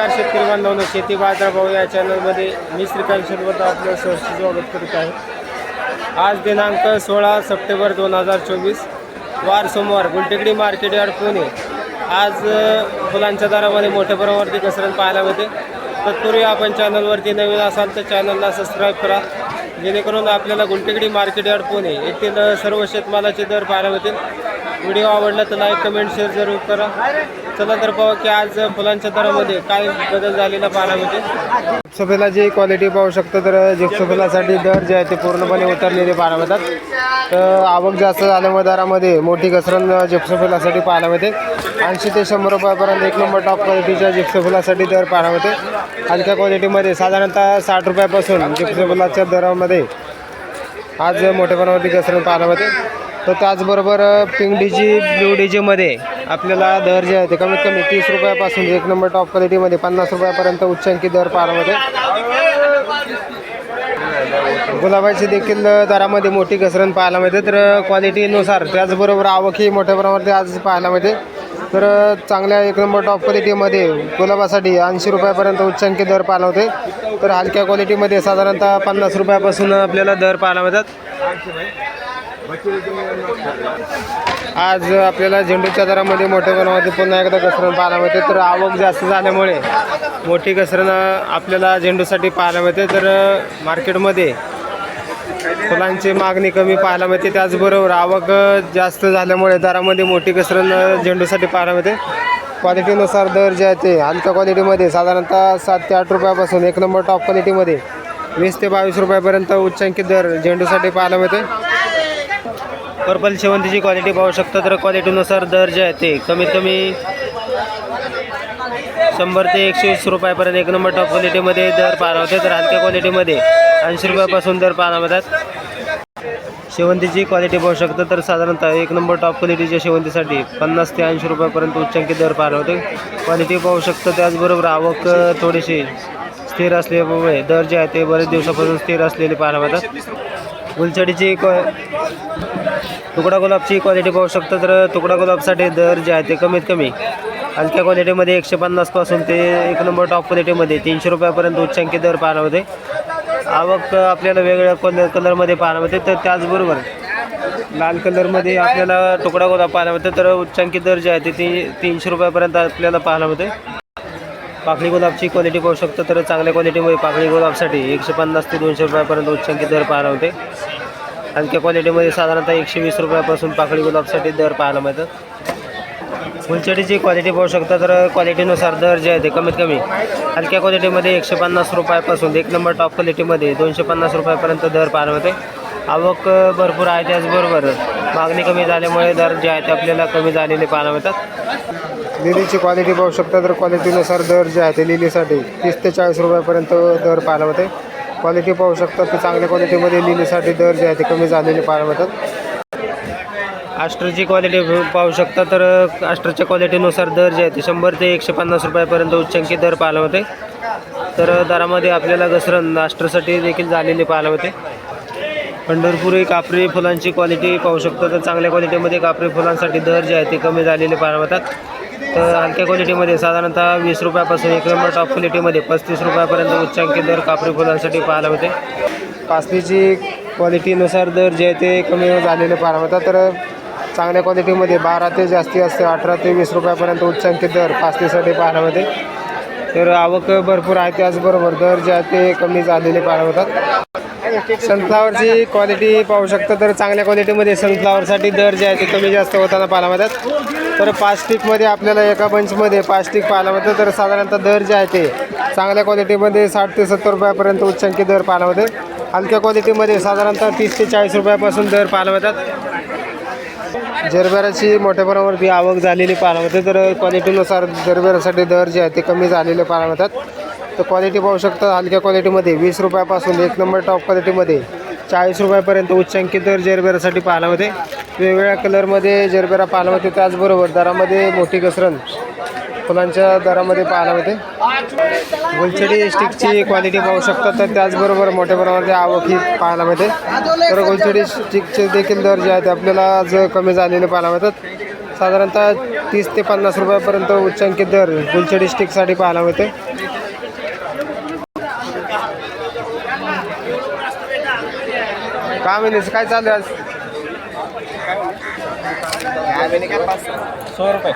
नमस्कार शेतकरी बांधवांनो, शेती बाजारभाव या चॅनलमध्ये मी श्रीकांत शिरवत आपलं सहर्ष स्वागत करीत आहे। आज दिनांक 16 सप्टेंबर 2024 वार सोमवार, गुलटेकडी मार्केट यार्ड पुणे। आज फुलांच्या दरामध्ये मोठ्या प्रमाणावरती घसरण पाहायला मिळते। तत्पूर्वी आपण चॅनलवरती नवीन असाल तर चॅनलला सबस्क्राईब करा, जेणेकरून आपल्याला गुलटेकडी मार्केट यार्ड पुणे येथील सर्व शेतमालाचे दर पाहायला मिळतील। व्हिडिओ आवडला तर लाईक कमेंट शेअर जरूर करा। चला तर पाहू की आज फुलांच्या दरामध्ये काय बदल झालेला पाहायला मिळते। जिप्सोफिलाची क्वालिटी पाहू शकतो तर जिप्सोफिलासाठी दर जे आहे ते पूर्णपणे उतरलेले पाहायला मिळतात। तर आवक जास्त झाल्यामुळे दरामध्ये मोठी घसरण जिप्सोफिलासाठी पाहायला मिळते। 80 ते 100 रुपयापर्यंत एक नंबर टॉप क्वालिटीच्या जिप्सोफिलासाठी दर पाहायला मिळते। हलक्या क्वालिटीमध्ये साधारणतः 60 रुपयापासून जिप्सोफिलाच्या दरामध्ये आज मोठ्या प्रमाणावरती घसरण पाहायला मिळते। तर त्याचबरोबर पिंक डीजी ब्ल्यू डीजीमध्ये आपल्याला दर जे आहे ते कमीत कमी 30 रुपयापासून एक नंबर टॉप क्वालिटीमध्ये 50 रुपयापर्यंत उच्चांकी दर पाहायला मिळते। गुलाबाची देखील दरामध्ये मोठी घसरण पाहायला मिळते। तर क्वालिटीनुसार त्याचबरोबर आवकही मोठ्या प्रमाणावरती आज पाहायला मिळते। तर चांगल्या एक नंबर टॉप क्वालिटीमध्ये गुलाबासाठी 80 रुपयापर्यंत उच्चांकी दर पाहायला होते। तर हलक्या क्वालिटीमध्ये साधारणतः 50 रुपयापासून आपल्याला दर पाहायला मिळतात। आज आपल्याला झेंडूच्या दरामध्ये मोठ्या प्रमाणामध्ये पुन्हा एकदा घसरण पाहायला मिळते। तर आवक जास्त झाल्यामुळे मोठी घसरण आपल्याला झेंडूसाठी पाहायला मिळते। तर मार्केटमध्ये फुलांची मागणी कमी पाहायला मिळते, त्याचबरोबर आवक जास्त झाल्यामुळे दरामध्ये मोठी घसरण झेंडूसाठी पाहायला मिळते। क्वालिटीनुसार दर जे आहे ते हलक्या क्वालिटीमध्ये साधारणतः 7 ते 8 रुपयापासून एक नंबर टॉप क्वालिटीमध्ये 20 ते 22 रुपयापर्यंत उच्चांकी दर झेंडूसाठी पाहायला मिळते। पर्पल शेवंतीची क्वालिटी पाहू शकता। तर क्वालिटीनुसार दर जे आहे ते कमीत कमी 100 ते 120 रुपयापर्यंत एक नंबर टॉप क्वालिटीमध्ये दर पाहायला होते। तर हलक्या क्वालिटीमध्ये 80 रुपयापासून दर पाहायला मिळतात। शेवंतीची क्वालिटी पाहू शकता। तर साधारणतः एक नंबर टॉप क्वालिटीच्या शेवंतीसाठी 50 ते 80 रुपयापर्यंत उच्चांकी दर पाहायला होते। क्वालिटी पाहू शकता। त्याचबरोबर आवक थोडीशी स्थिर असल्यामुळे दर जे आहे ते बरेच दिवसापासून स्थिर असलेले पाहायला मिळतात। गुलछडीची तुकडा गुलाबची क्वालिटी पाहू शकता। तर तुकडा गुलाबसाठी दर जे आहे ते कमीत कमी हलक्या क्वालिटीमध्ये 150 पासून ते एक नंबर टॉप क्वालिटीमध्ये 300 रुपयापर्यंत उच्चांकी दर पाहायला होते। आवक आपल्याला वेगवेगळ्या कलरमध्ये पाहायला मिळते। तर त्याचबरोबर लाल कलरमध्ये आपल्याला तुकडा गुलाब पाहायला मिळते। तर उच्चांकी दर जे आहे ते 300 रुपयापर्यंत आपल्याला पाहायला मिळते। पाकळी गुलाबची क्वालिटी पाहू शकतो। तर चांगल्या क्वालिटीमध्ये पाकळी गुलाबसाठी 150 ते 200 रुपयापर्यंत उच्चांकी दर पाहायला होते। हलक्या क्वालिटीमध्ये साधारणतः 120 रुपयापासून पाकळी गुलाबसाठी दर पाहायला मिळतात। फुलचडीची क्वालिटी पाहू शकता। तर क्वालिटीनुसार दर जे आहे ते कमीत कमी हलक्या क्वालिटीमध्ये 150 रुपयापासून एक नंबर टॉप क्वालिटीमध्ये 250 रुपयापर्यंत दर पाहायला मिळते। आवक भरपूर आहे, त्याचबरोबर मागणी कमी झाल्यामुळे दर जे आहे ते आपल्याला कमी झालेले पाहायला मिळतात। लिलीची क्वालिटी पाहू शकता। तर क्वालिटीनुसार दर जे आहे ते लिलीसाठी 30 ते 40 रुपयापर्यंत दर पाहायला मिळते। क्वालिटी पाहू शकता की चांगल्या क्वालिटीमध्ये लिलीसाठी दर जे आहे ते कमी झालेले पाहायला मिळतात। आस्टरची क्वालिटी पाहू शकता। तर आस्टरच्या क्वालिटीनुसार दर जे आहे ते 100 ते 150 रुपयापर्यंत उच्चांकी दर पाहायला होते। तर दरामध्ये आपल्याला घसरण आस्टरसाठी देखील झालेली पाहायला होते। पंढरपुरी कापरी फुलांची क्वालिटी पाहू शकतो। तर चांगल्या क्वालिटीमध्ये कापरी फुलांसाठी दर जे आहे ते कमी झालेले पाहायला मिळतात। तर हलक्या क्वालिटीमध्ये साधारणतः 20 रुपयापासून एक नंबर टॉप क्वालिटीमध्ये 35 रुपयापर्यंत उच्चांकी दर कापरी फुलांसाठी पाहायला मिळते। पासलीची क्वालिटीनुसार दर जे आहे ते कमी झालेले पाहायला मिळतात। तर चांगल्या क्वालिटीमध्ये 12 ते जास्ती असते 18 ते 20 रुपयापर्यंत उच्चांकी दर पासलीसाठी पाहायला मिळते। तर आवक भरपूर आहे, त्याचबरोबर दर जे आहे ते कमी झालेले पाहायला मिळतात। सनफ्लावरची क्वालिटी पाहू शकता। तर चांगल्या क्वालिटीमध्ये सनफ्लावरसाठी दर जे आहे ते कमी जास्त होताना पाहायला मिळतात। तर 5 स्टिकमध्ये आपल्याला एका बंचमध्ये 5 स्टिक पाहायला मिळतं। तर साधारणतः दर जे आहे ते चांगल्या क्वालिटीमध्ये 60 ते 70 रुपयापर्यंत उच्चांकी दर पाहायला मिळते। हलक्या क्वालिटीमध्ये साधारणतः 30 ते 40 रुपयापासून दर पाहायला मिळतात। जरबेराची मोठ्या प्रमाणावरती आवक झालेली पाहायला मिळते। तर क्वालिटीनुसार जरबेरासाठी दर जे आहे ते कमी झालेले पाहायला मिळतात। तर क्वालिटी पाहू शकता। हलक्या क्वालिटीमध्ये 20 रुपयापासून एक नंबर टॉप क्वालिटीमध्ये 40 रुपयापर्यंत उच्चांकी दर जरबेरासाठी पाहायला मिळते। वेगवेगळ्या कलरमध्ये जरबेरा पाहायला मिळते, त्याचबरोबर दरामध्ये मोठी घसरण फुलांच्या दरामध्ये पाहायला मिळते। गुलछडी स्टिकची क्वालिटी पाहू शकता। तर त्याचबरोबर मोठ्या प्रमाणामध्ये आवक ही पाहायला मिळते। तर गुलछडी स्टिकचे देखील दर जे आहेत आपल्याला आज कमी झालेले पाहायला मिळतात। साधारणतः 30 ते 50 रुपयापर्यंत उच्चांकित दर गुलछडी स्टिकसाठी पाहायला मिळते। कामिनीचं काय चालू आहे आज? 100 रुपये.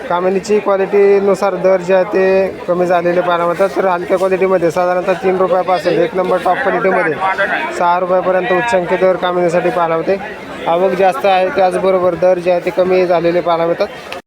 कामिनीची क्वालिटीनुसार दर जे आहे ते कमी झालेले पाहायला मिळतात. तर हलक्या क्वालिटीमध्ये साधारणतः 3 रुपयापासून 1 नंबर टॉप क्वालिटीमध्ये 6 रुपयापर्यंत उच्चांकी दर कामिनीसाठी पाहायला मिळते. आवक जास्त आहे त्याचबरोबर दर जे आहे ते कमी झालेले पाहायला मिळतात.